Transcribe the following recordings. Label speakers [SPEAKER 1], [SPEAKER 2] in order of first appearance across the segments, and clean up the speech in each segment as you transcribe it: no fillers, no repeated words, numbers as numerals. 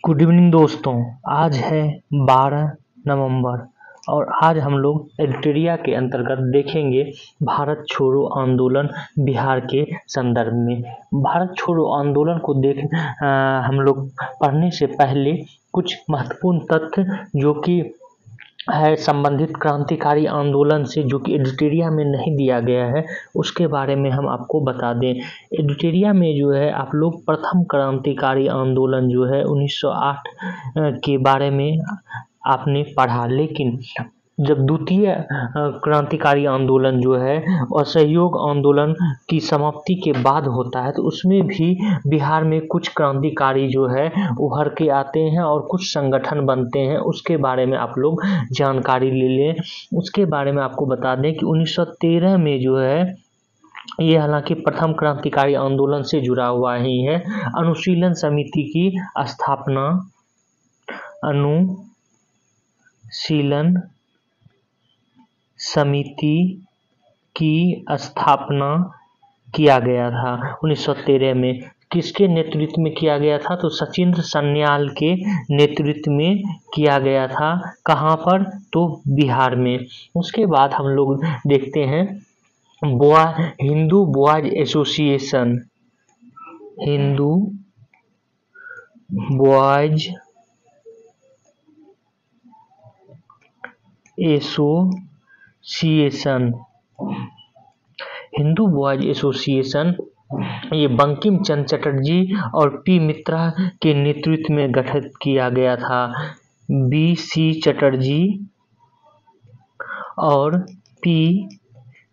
[SPEAKER 1] Good evening दोस्तों। आज है 12 नवंबर और आज हम लोग एडिटोरिया के अंतर्गत देखेंगे भारत छोड़ो आंदोलन बिहार के संदर्भ में। भारत छोड़ो आंदोलन को हम लोग पढ़ने से पहले कुछ महत्वपूर्ण तथ्य जो कि है संबंधित क्रांतिकारी आंदोलन से, जो कि एडिटोरिया में नहीं दिया गया है, उसके बारे में हम आपको बता दें। एडिटोरिया में जो है आप लोग प्रथम क्रांतिकारी आंदोलन जो है 1908 के बारे में आपने पढ़ा, लेकिन जब द्वितीय क्रांतिकारी आंदोलन जो है असहयोग आंदोलन की समाप्ति के बाद होता है, तो उसमें भी बिहार में कुछ क्रांतिकारी जो है उभर के आते हैं और कुछ संगठन बनते हैं। उसके बारे में आप लोग जानकारी ले लें। उसके बारे में आपको बता दें कि 1913 में जो है ये हालांकि प्रथम क्रांतिकारी आंदोलन से जुड़ा हुआ ही है, अनुशीलन समिति की स्थापना अनुशीलन समिति की स्थापना किया गया था 1913 में। किसके नेतृत्व में किया गया था? तो सचिंद्र सन्याल के नेतृत्व में किया गया था। कहाँ पर? तो बिहार में। उसके बाद हम लोग देखते हैं Hindu boys association, Hindu boys association, Hindu boys association ये बंकिम चंद्र चटर्जी और पी मित्रा के नेतृत्व में गठित किया गया था। बी.सी. चटर्जी और पी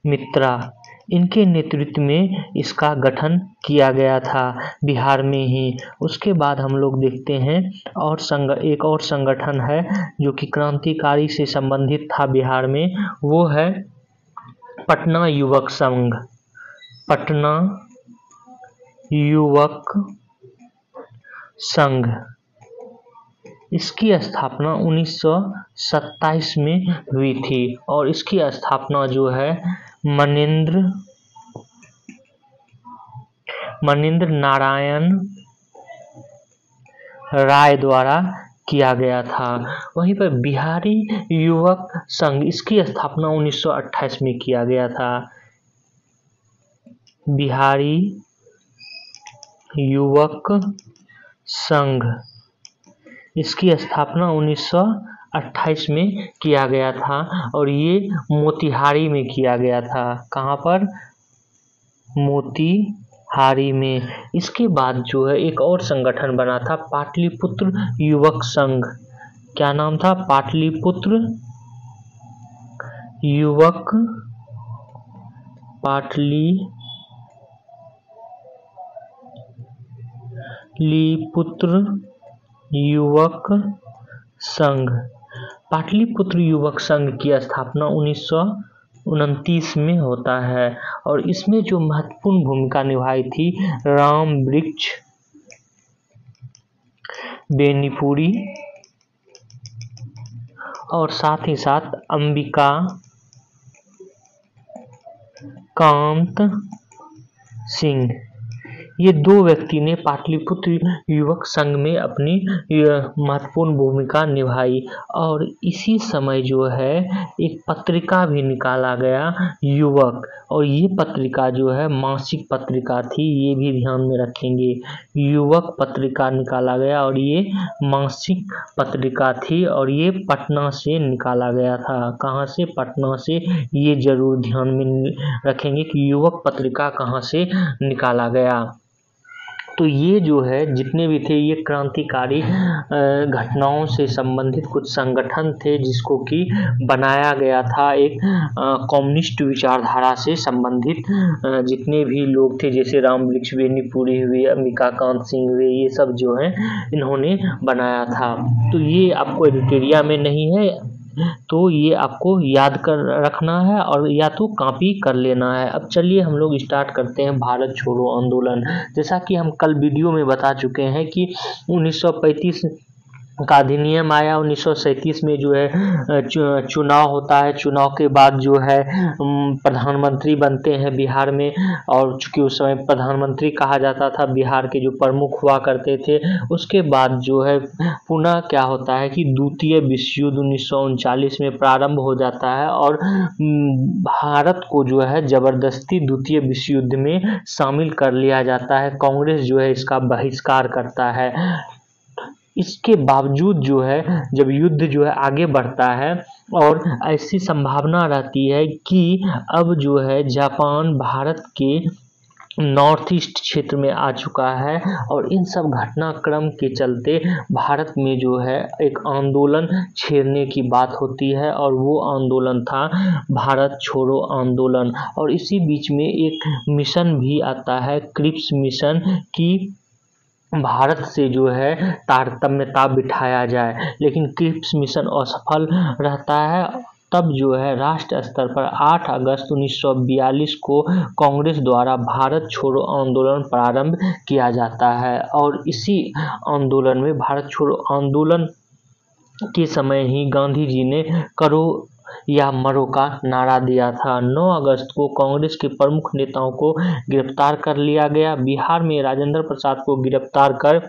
[SPEAKER 1] मित्रा, इनके नेतृत्व में इसका गठन किया गया था बिहार में ही। उसके बाद हम लोग देखते हैं और एक और संगठन है जो कि क्रांतिकारी से संबंधित था बिहार में, वो है पटना युवक संघ। पटना युवक संघ, इसकी स्थापना 1927 में हुई थी और इसकी स्थापना जो है मनिंद्र नारायण राय द्वारा किया गया था। वहीं पर बिहारी युवक संघ, इसकी स्थापना 1928 में किया गया था। बिहारी युवक संघ, इसकी स्थापना 1928 में किया गया था और ये मोतिहारी में किया गया था। कहाँ पर? मोतिहारी में। इसके बाद जो है एक और संगठन बना था पाटलिपुत्र युवक संघ। क्या नाम था? पाटलिपुत्र युवक संघ। पाटलिपुत्र युवक संघ की स्थापना 1929 में होता है और इसमें जो महत्वपूर्ण भूमिका निभाई थी राम वृक्ष बेनीपुरी और साथ ही साथ अंबिका कांत सिंह, ये दो व्यक्ति ने पाटलिपुत्र युवक संघ में अपनी महत्वपूर्ण भूमिका निभाई। और इसी समय जो है एक पत्रिका भी निकाला गया युवक, और ये पत्रिका जो है मासिक पत्रिका थी, ये भी ध्यान में रखेंगे। युवक पत्रिका निकाला गया और ये मासिक पत्रिका थी और ये पटना से निकाला गया था। कहाँ से? पटना से। ये जरूर ध्यान में रखेंगे कि युवक पत्रिका कहाँ से निकाला गया। तो ये जो है जितने भी थे ये क्रांतिकारी घटनाओं से संबंधित कुछ संगठन थे जिसको कि बनाया गया था एक कम्युनिस्ट विचारधारा से संबंधित जितने भी लोग थे, जैसे राम वृक्ष बेनीपुरी हुए, अंबिका कांत सिंह हुए, ये सब जो है इन्होंने बनाया था। तो ये आपको एडिटोरिया में नहीं है, तो ये आपको याद कर रखना है और या तो कॉपी कर लेना है। अब चलिए हम लोग स्टार्ट करते हैं भारत छोड़ो आंदोलन। जैसा कि हम कल वीडियो में बता चुके हैं कि 1935 का अधिनियम आया 1937 में जो है चुनाव होता है। चुनाव के बाद जो है प्रधानमंत्री बनते हैं बिहार में, और चूंकि उस समय प्रधानमंत्री कहा जाता था बिहार के जो प्रमुख हुआ करते थे। उसके बाद जो है पुनः क्या होता है कि द्वितीय विश्व युद्ध 1939 में प्रारंभ हो जाता है, और भारत को जो है जबरदस्ती द्वितीय विश्व युद्ध में शामिल कर लिया जाता है। कांग्रेस जो है इसका बहिष्कार करता है। इसके बावजूद जो है जब युद्ध जो है आगे बढ़ता है, और ऐसी संभावना रहती है कि अब जो है जापान भारत के नॉर्थ ईस्ट क्षेत्र में आ चुका है, और इन सब घटनाक्रम के चलते भारत में जो है एक आंदोलन छेड़ने की बात होती है, और वो आंदोलन था भारत छोड़ो आंदोलन। और इसी बीच में एक मिशन भी आता है, क्रिप्स मिशन, की भारत से जो है तारतम्यता बिठाया जाए, लेकिन क्रिप्स मिशन असफल रहता है। तब जो है राष्ट्र स्तर पर 8 अगस्त 1942 को कांग्रेस द्वारा भारत छोड़ो आंदोलन प्रारंभ किया जाता है, और इसी आंदोलन में भारत छोड़ो आंदोलन के समय ही गांधी जी ने करो या मरो का नारा दिया था। 9 अगस्त को कांग्रेस के प्रमुख नेताओं को गिरफ्तार कर लिया गया। बिहार में राजेंद्र प्रसाद को गिरफ्तार कर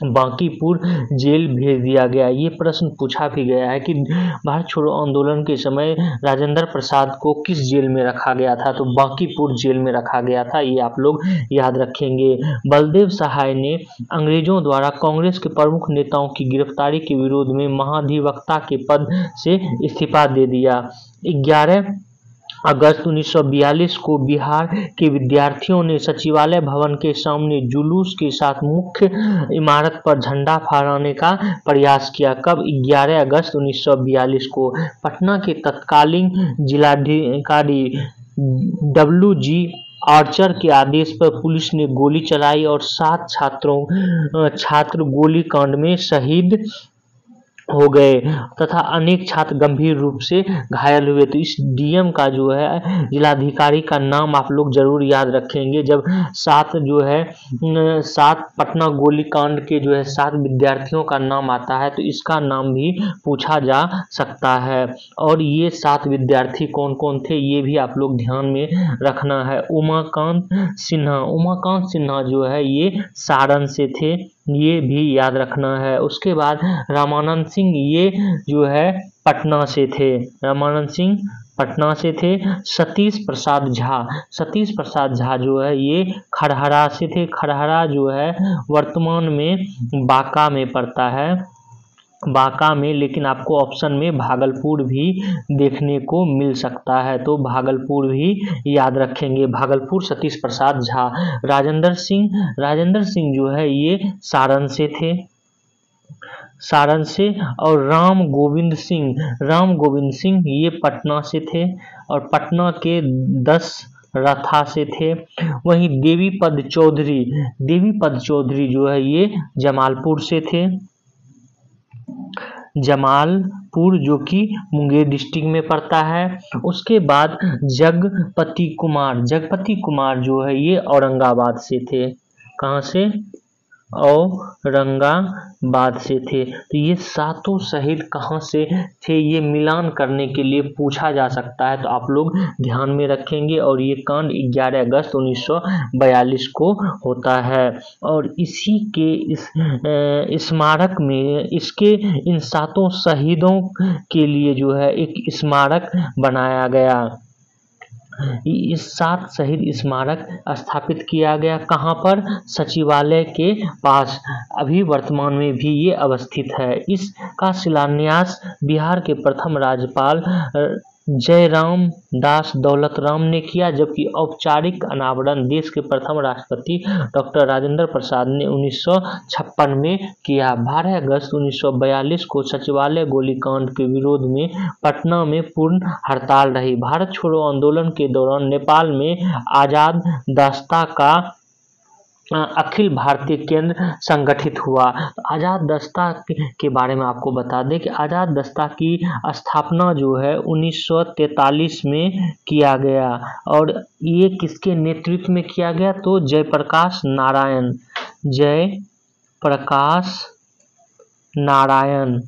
[SPEAKER 1] बांकीपुर जेल भेज दिया गया। ये प्रश्न पूछा भी गया है कि भारत छोड़ो आंदोलन के समय राजेंद्र प्रसाद को किस जेल में रखा गया था, तो बांकीपुर जेल में रखा गया था। ये आप लोग याद रखेंगे। बलदेव सहाय ने अंग्रेजों द्वारा कांग्रेस के प्रमुख नेताओं की गिरफ्तारी के विरोध में महाधिवक्ता के पद से इस्तीफा दे दिया। 11 अगस्त 1942 को बिहार के विद्यार्थियों ने सचिवालय भवन के सामने जुलूस के साथ मुख्य इमारत पर झंडा फहराने का प्रयास किया। कब? 11 अगस्त 1942 को। पटना के तत्कालीन जिलाधिकारी WG आर्चर के आदेश पर पुलिस ने गोली चलाई, और 7 छात्र गोलीकांड में शहीद हो गए तथा अनेक छात्र गंभीर रूप से घायल हुए। तो इस डीएम का जो है जिलाधिकारी का नाम आप लोग जरूर याद रखेंगे। जब 7 पटना गोलीकांड के जो है 7 विद्यार्थियों का नाम आता है, तो इसका नाम भी पूछा जा सकता है। और ये 7 विद्यार्थी कौन कौन थे ये भी आप लोग ध्यान में रखना है। उमाकांत सिन्हा जो है ये सारण से थे, ये भी याद रखना है। उसके बाद रामानंद सिंह, ये जो है पटना से थे। सतीश प्रसाद झा जो है ये खड़हरा से थे। खड़हरा जो है वर्तमान में बांका में पड़ता है, लेकिन आपको ऑप्शन में भागलपुर भी देखने को मिल सकता है, तो भागलपुर भी याद रखेंगे। भागलपुर सतीश प्रसाद झा। राजेंद्र सिंह जो है ये सारण से। और राम गोविंद सिंह ये पटना से थे, और पटना के 10 रथा से थे। वहीं देवीपद चौधरी जो है ये जमालपुर से थे। जमालपुर जो कि मुंगेर डिस्ट्रिक्ट में पड़ता है। उसके बाद जगपति कुमार जो है ये औरंगाबाद से थे। कहाँ से? औरंगाबाद से थे। तो ये 7 शहीद कहाँ से थे ये मिलान करने के लिए पूछा जा सकता है, तो आप लोग ध्यान में रखेंगे। और ये कांड 11 अगस्त 1942 को होता है, और इसी के इस स्मारक में इन 7 शहीदों के लिए जो है एक स्मारक बनाया गया। इस 7 शहीद स्मारक स्थापित किया गया। कहाँ पर? सचिवालय के पास। अभी वर्तमान में भी ये अवस्थित है। इसका शिलान्यास बिहार के प्रथम राज्यपाल जयराम दास दौलतराम ने किया, जबकि औपचारिक अनावरण देश के प्रथम राष्ट्रपति डॉक्टर राजेंद्र प्रसाद ने 1956 में किया। 12 अगस्त 1942 को सचिवालय गोलीकांड के विरोध में पटना में पूर्ण हड़ताल रही। भारत छोड़ो आंदोलन के दौरान नेपाल में आजाद दस्ता का अखिल भारतीय केंद्र संगठित हुआ। आजाद दस्ता के बारे में आपको बता दें कि आजाद दस्ता की स्थापना जो है 1943 में किया गया, और ये किसके नेतृत्व में किया गया? तो जयप्रकाश नारायण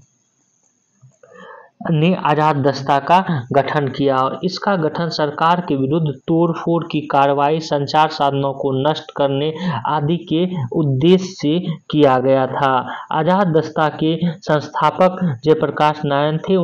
[SPEAKER 1] ने आजाद दस्ता का गठन किया और इसका गठन सरकार के विरुद्ध तोड़फोड़ की कार्रवाई, संचार साधनों को नष्ट करने आदि के उद्देश्य से किया गया था। आजाद दस्ता के संस्थापक जयप्रकाश नारायण थे।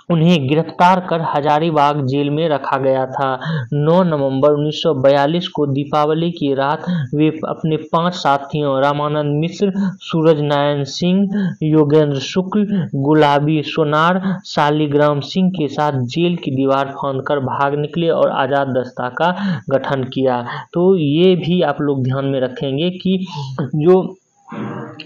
[SPEAKER 1] उन्हें गिरफ्तार कर हजारीबाग जेल में रखा गया था। 9 नवंबर 1942 को दीपावली की रात वे अपने 5 साथियों रामानंद मिश्र, सूरज नारायण सिंह, योगेंद्र शुक्ल, गुलाबी सोनार, शालिग्राम सिंह के साथ जेल की दीवार फांदकर भाग निकले और आजाद दस्ता का गठन किया। तो ये भी आप लोग ध्यान में रखेंगे कि जो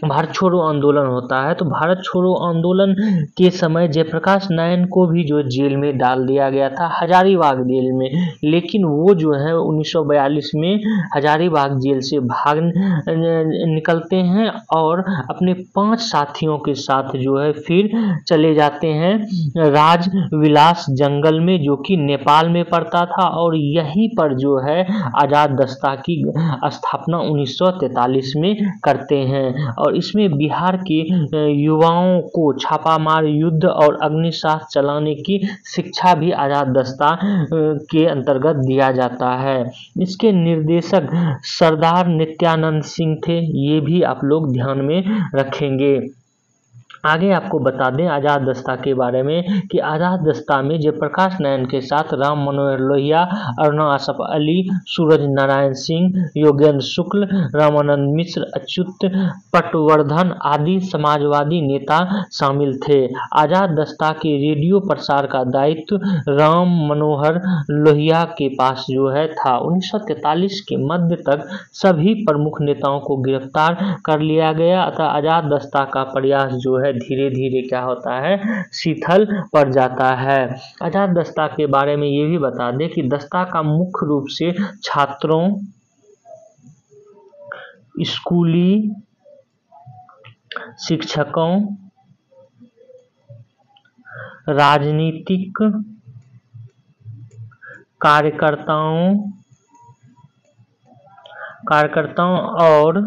[SPEAKER 1] भारत छोड़ो आंदोलन होता है तो भारत छोड़ो आंदोलन के समय जयप्रकाश नारायण को भी जो जेल में डाल दिया गया था, हजारीबाग जेल में। लेकिन वो जो है 1942 में हजारीबाग जेल से भाग निकलते हैं और अपने 5 साथियों के साथ जो है फिर चले जाते हैं राजविलास जंगल में, जो कि नेपाल में पड़ता था। और यहीं पर जो है आजाद दस्ता की स्थापना 1943 में करते हैं और इसमें बिहार के युवाओं को छापामार युद्ध और अग्निशास्त्र चलाने की शिक्षा भी आजाद दस्ता के अंतर्गत दिया जाता है। इसके निर्देशक सरदार नित्यानंद सिंह थे, ये भी आप लोग ध्यान में रखेंगे। आगे आपको बता दें आजाद दस्ता के बारे में कि आजाद दस्ता में जयप्रकाश नारायण के साथ राम मनोहर लोहिया, अरुणा आसफ अली, सूरज नारायण सिंह, योगेंद्र शुक्ल, रामानंद मिश्र, अच्युत पटवर्धन आदि समाजवादी नेता शामिल थे। आजाद दस्ता के रेडियो प्रसार का दायित्व राम मनोहर लोहिया के पास जो है था। 1943 के मध्य तक सभी प्रमुख नेताओं को गिरफ्तार कर लिया गया अतः आजाद दस्ता का प्रयास जो है धीरे धीरे क्या होता है, शिथिल पड़ जाता है। आजाद दस्ता के बारे में ये भी बता दें कि दस्ता का मुख्य रूप से छात्रों, स्कूली शिक्षकों, राजनीतिक कार्यकर्ताओं और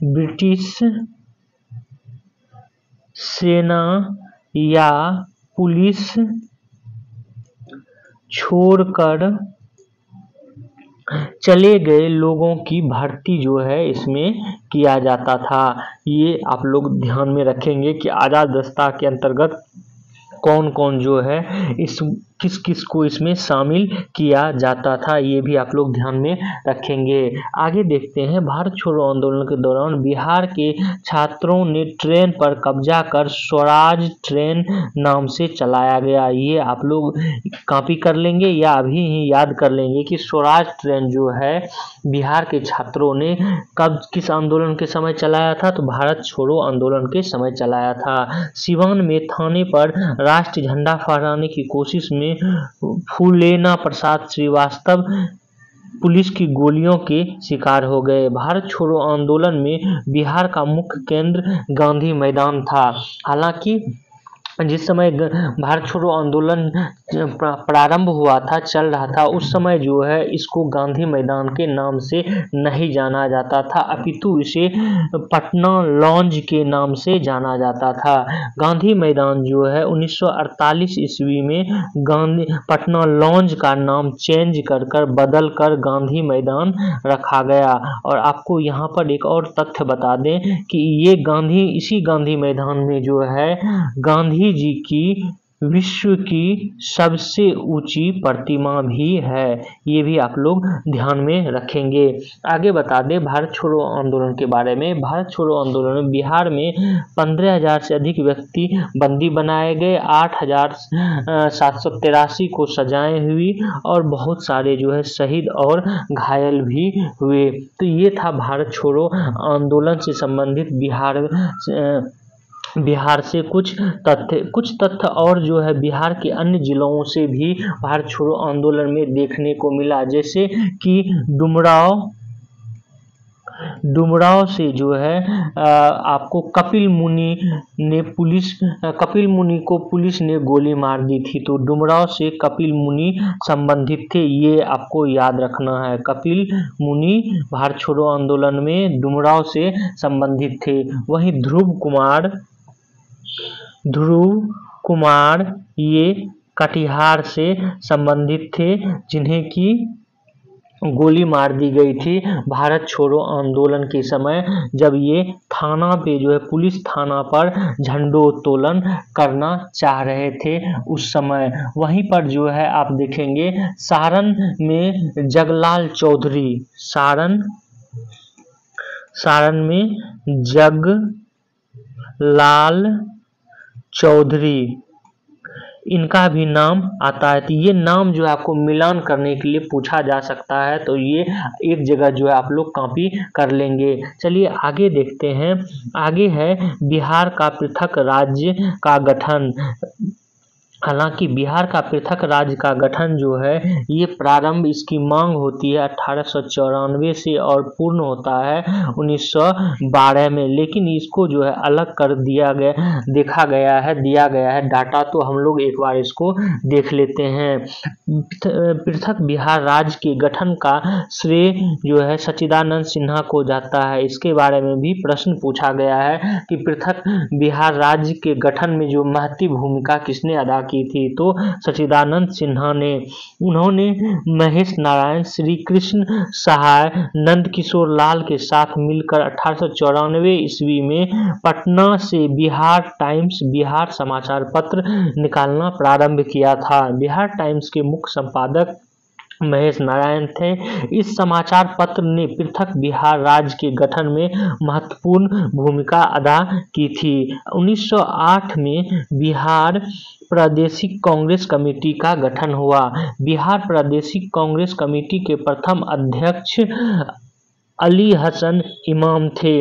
[SPEAKER 1] ब्रिटिश सेना या पुलिस छोड़कर चले गए लोगों की भर्ती जो है इसमें किया जाता था। ये आप लोग ध्यान में रखेंगे कि आजाद दस्ता के अंतर्गत कौन कौन जो है किस किस को इसमें शामिल किया जाता था, ये भी आप लोग ध्यान में रखेंगे। आगे देखते हैं भारत छोड़ो आंदोलन के दौरान बिहार के छात्रों ने ट्रेन पर कब्जा कर स्वराज ट्रेन नाम से चलाया गया। ये आप लोग कॉपी कर लेंगे या अभी ही याद कर लेंगे कि स्वराज ट्रेन जो है बिहार के छात्रों ने कब किस आंदोलन के समय चलाया था, तो भारत छोड़ो आंदोलन के समय चलाया था। सिवान में थाने पर राष्ट्रीय झंडा फहराने की कोशिश में फूलेना प्रसाद श्रीवास्तव पुलिस की गोलियों के शिकार हो गए। भारत छोड़ो आंदोलन में बिहार का मुख्य केंद्र गांधी मैदान था। हालांकि जिस समय भारत छोड़ो आंदोलन प्रारंभ हुआ था, चल रहा था, उस समय जो है इसको गांधी मैदान के नाम से नहीं जाना जाता था, अपितु इसे पटना लॉन्ज के नाम से जाना जाता था। गांधी मैदान जो है 1948 ईस्वी में पटना लॉन्ज का नाम चेंज कर बदल कर गांधी मैदान रखा गया। और आपको यहाँ पर एक और तथ्य बता दें कि ये इसी गांधी मैदान में जो है गांधी जी की विश्व की सबसे ऊंची प्रतिमा भी है। ये भी आप लोग ध्यान में रखेंगे। आगे बता दें भारत छोड़ो आंदोलन के बारे में। भारत छोड़ो आंदोलन में बिहार में 15,000 से अधिक व्यक्ति बंदी बनाए गए, 8,783 को सजाएं हुई और बहुत सारे जो है शहीद और घायल भी हुए। तो ये था भारत छोड़ो आंदोलन से संबंधित बिहार से कुछ तथ्य और जो है बिहार के अन्य जिलों से भी भारत छोड़ो आंदोलन में देखने को मिला, जैसे कि डुमराव डुमराव से जो है आपको कपिल मुनि को पुलिस ने गोली मार दी थी। तो डुमराव से कपिल मुनि संबंधित थे, ये आपको याद रखना है। कपिल मुनि भारत छोड़ो आंदोलन में डुमराव से संबंधित थे। वहीं ध्रुव कुमार ये कटिहार से संबंधित थे, जिन्हें की गोली मार दी गई थी भारत छोड़ो आंदोलन के समय, जब ये थाना पे जो है पुलिस थाना पर झंडोत्तोलन करना चाह रहे थे उस समय। वहीं पर जो है आप देखेंगे सारण में जगलाल चौधरी, सारण में जगलाल चौधरी, इनका भी नाम आता है। तो ये नाम जो है आपको मिलान करने के लिए पूछा जा सकता है, तो ये एक जगह जो है आप लोग कॉपी कर लेंगे। चलिए आगे देखते हैं। आगे है बिहार का पृथक राज्य का गठन। हालांकि बिहार का पृथक राज्य का गठन जो है ये प्रारंभ इसकी मांग होती है 1894 से और पूर्ण होता है 1912 में, लेकिन इसको जो है अलग कर दिया गया है डाटा। तो हम लोग एक बार इसको देख लेते हैं। पृथक बिहार राज्य के गठन का श्रेय जो है सच्चिदानंद सिन्हा को जाता है। इसके बारे में भी प्रश्न पूछा गया है कि पृथक बिहार राज्य के गठन में जो महती भूमिका किसने अदा की थी, तो सच्चिदानंद सिन्हा ने। उन्होंने महेश नारायण, श्री कृष्ण सहाय, नंद किशोर लाल के साथ मिलकर 1894 ईस्वी में पटना से बिहार टाइम्स, बिहार समाचार पत्र निकालना प्रारंभ किया था। बिहार टाइम्स के मुख्य संपादक महेश नारायण थे। इस समाचार पत्र ने पृथक बिहार राज्य के गठन में महत्वपूर्ण भूमिका अदा की थी। 1908 में बिहार प्रादेशिक कांग्रेस कमेटी का गठन हुआ। बिहार प्रादेशिक कांग्रेस कमेटी के प्रथम अध्यक्ष अली हसन इमाम थे।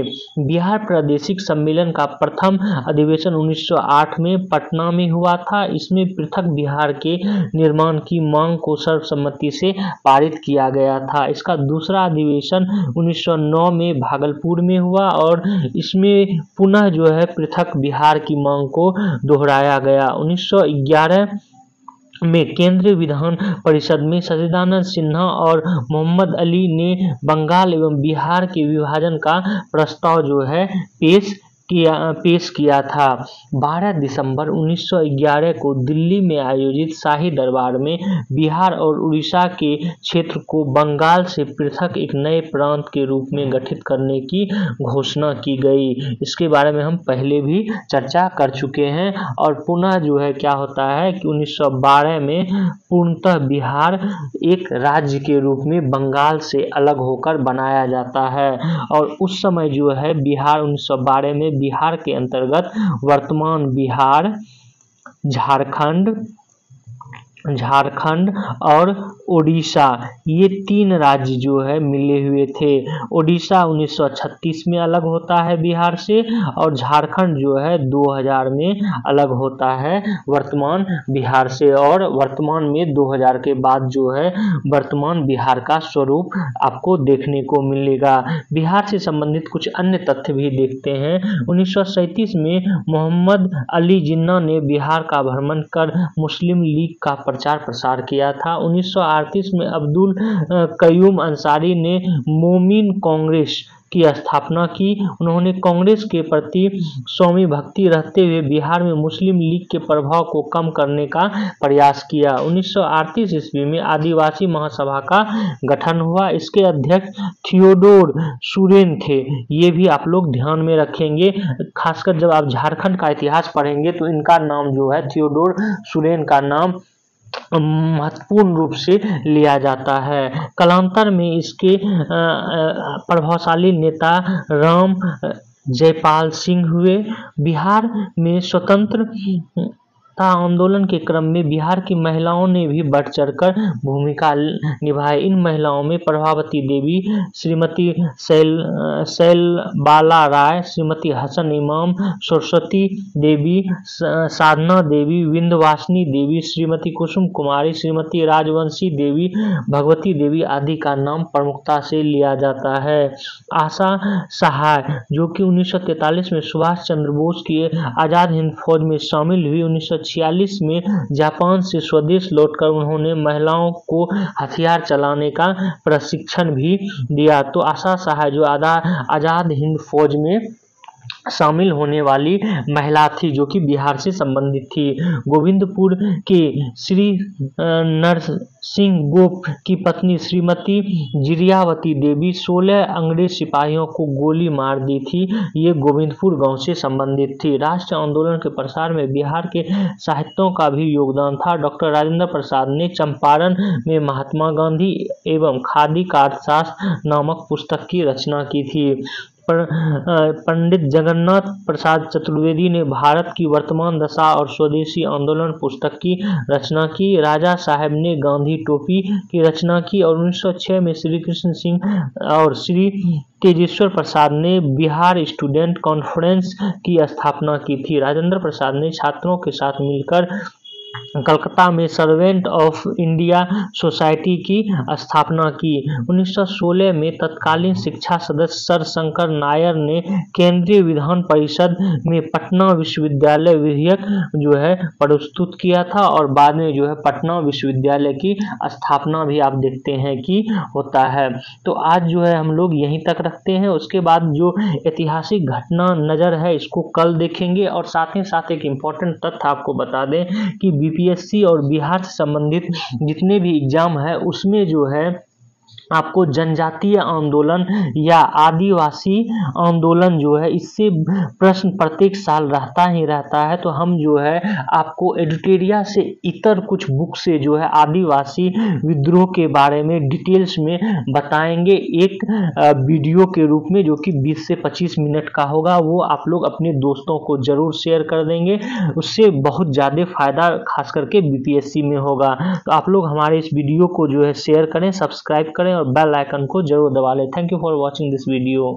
[SPEAKER 1] बिहार प्रादेशिक सम्मेलन का प्रथम अधिवेशन 1908 में पटना में हुआ था। इसमें पृथक बिहार के निर्माण की मांग को सर्वसम्मति से पारित किया गया था। इसका दूसरा अधिवेशन 1909 में भागलपुर में हुआ और इसमें पुनः जो है पृथक बिहार की मांग को दोहराया गया। 1911 में केंद्रीय विधान परिषद में सच्चिदानंद सिन्हा और मोहम्मद अली ने बंगाल एवं बिहार के विभाजन का प्रस्ताव जो है पेश किया था। 12 दिसंबर 1911 को दिल्ली में आयोजित शाही दरबार में बिहार और उड़ीसा के क्षेत्र को बंगाल से पृथक एक नए प्रांत के रूप में गठित करने की घोषणा की गई। इसके बारे में हम पहले भी चर्चा कर चुके हैं और पुनः जो है क्या होता है कि 1912 में पूर्णतः बिहार एक राज्य के रूप में बंगाल से अलग होकर बनाया जाता है। और उस समय जो है बिहार 1912 में बिहार के अंतर्गत वर्तमान बिहार, झारखंड और ओडिशा, ये तीन राज्य जो है मिले हुए थे। ओडिशा 1936 में अलग होता है बिहार से और झारखंड जो है 2000 में अलग होता है वर्तमान बिहार से। और वर्तमान में 2000 के बाद जो है वर्तमान बिहार का स्वरूप आपको देखने को मिलेगा। बिहार से संबंधित कुछ अन्य तथ्य भी देखते हैं। 1937 में मोहम्मद अली जिन्ना ने बिहार का भ्रमण कर मुस्लिम लीग का प्रचार प्रसार किया था। 1938 में अब्दुल कयूम अंसारी ने मोमिन कांग्रेस की स्थापना की। उन्होंने कांग्रेस के प्रति स्वामी भक्ति रखते हुए बिहार में मुस्लिम लीग के प्रभाव को कम करने का प्रयास किया। 1938 ईस्वी में आदिवासी महासभा का गठन हुआ। इसके अध्यक्ष थियोडोर सुरेन थे। ये भी आप लोग ध्यान में रखेंगे, खासकर जब आप झारखंड का इतिहास पढ़ेंगे तो इनका नाम जो है थियोडोर सुरेन का नाम महत्वपूर्ण रूप से लिया जाता है। कालांतर में इसके प्रभावशाली नेता राम जयपाल सिंह हुए। बिहार में स्वतंत्र था। आंदोलन के क्रम में बिहार की महिलाओं ने भी बढ़ चढ़कर भूमिका निभाई। इन महिलाओं में प्रभावती देवी, श्रीमती शैलबाला राय, श्रीमती हसन इमाम, सरस्वती देवी, साधना देवी, विंध्यवासिनी देवी, श्रीमती कुसुम कुमारी, श्रीमती राजवंशी देवी, भगवती देवी आदि का नाम प्रमुखता से लिया जाता है। आशा सहाय, जो कि 1943 में सुभाष चंद्र बोस की आजाद हिंद फौज में शामिल हुई। 1946 में जापान से स्वदेश लौटकर उन्होंने महिलाओं को हथियार चलाने का प्रशिक्षण भी दिया। तो आशा सहाय जो आजाद हिंद फौज में शामिल होने वाली महिला थी, जो कि बिहार से संबंधित थी। गोविंदपुर के श्री नरसिंह गोप की पत्नी श्रीमती जिरियावती देवी 16 अंग्रेज सिपाहियों को गोली मार दी थी। ये गोविंदपुर गांव से संबंधित थी। राष्ट्रीय आंदोलन के प्रसार में बिहार के साहित्यों का भी योगदान था। डॉक्टर राजेंद्र प्रसाद ने चंपारण में महात्मा गांधी एवं खादी का अर्थशास्त्र नामक पुस्तक की रचना की थी। पंडित जगन्नाथ प्रसाद चतुर्वेदी ने भारत की वर्तमान दशा और स्वदेशी आंदोलन पुस्तक की रचना की। राजा साहब ने गांधी टोपी की रचना की और 1906 में श्री कृष्ण सिंह और श्री तेजेश्वर प्रसाद ने बिहार स्टूडेंट कॉन्फ्रेंस की स्थापना की थी। राजेंद्र प्रसाद ने छात्रों के साथ मिलकर कलकत्ता में सर्वेंट ऑफ इंडिया सोसाइटी की स्थापना की। 1916 में तत्कालीन शिक्षा सदस्य सर शंकर नायर ने केंद्रीय विधान परिषद में पटना विश्वविद्यालय विधेयक जो है प्रस्तुत किया था और बाद में जो है पटना विश्वविद्यालय की स्थापना भी आप देखते हैं कि होता है। तो आज जो है हम लोग यहीं तक रखते हैं। उसके बाद जो ऐतिहासिक घटना नज़र है इसको कल देखेंगे और साथ ही साथ एक इम्पोर्टेंट तथ्य आपको बता दें कि बीपीएससी और बिहार से संबंधित जितने भी एग्जाम है उसमें जो है आपको जनजातीय आंदोलन या आदिवासी आंदोलन जो है इससे प्रश्न प्रत्येक साल रहता ही रहता है। तो हम जो है आपको एडिटोरिया से इतर कुछ बुक से जो है आदिवासी विद्रोह के बारे में डिटेल्स में बताएंगे एक वीडियो के रूप में, जो कि 20 से 25 मिनट का होगा। वो आप लोग अपने दोस्तों को जरूर शेयर कर देंगे, उससे बहुत ज़्यादा फायदा खास करके बीपीएससी में होगा। तो आप लोग हमारे इस वीडियो को जो है शेयर करें, सब्सक्राइब करें और बेल आइकन को जरूर दबा लें। Thank you for watching this video.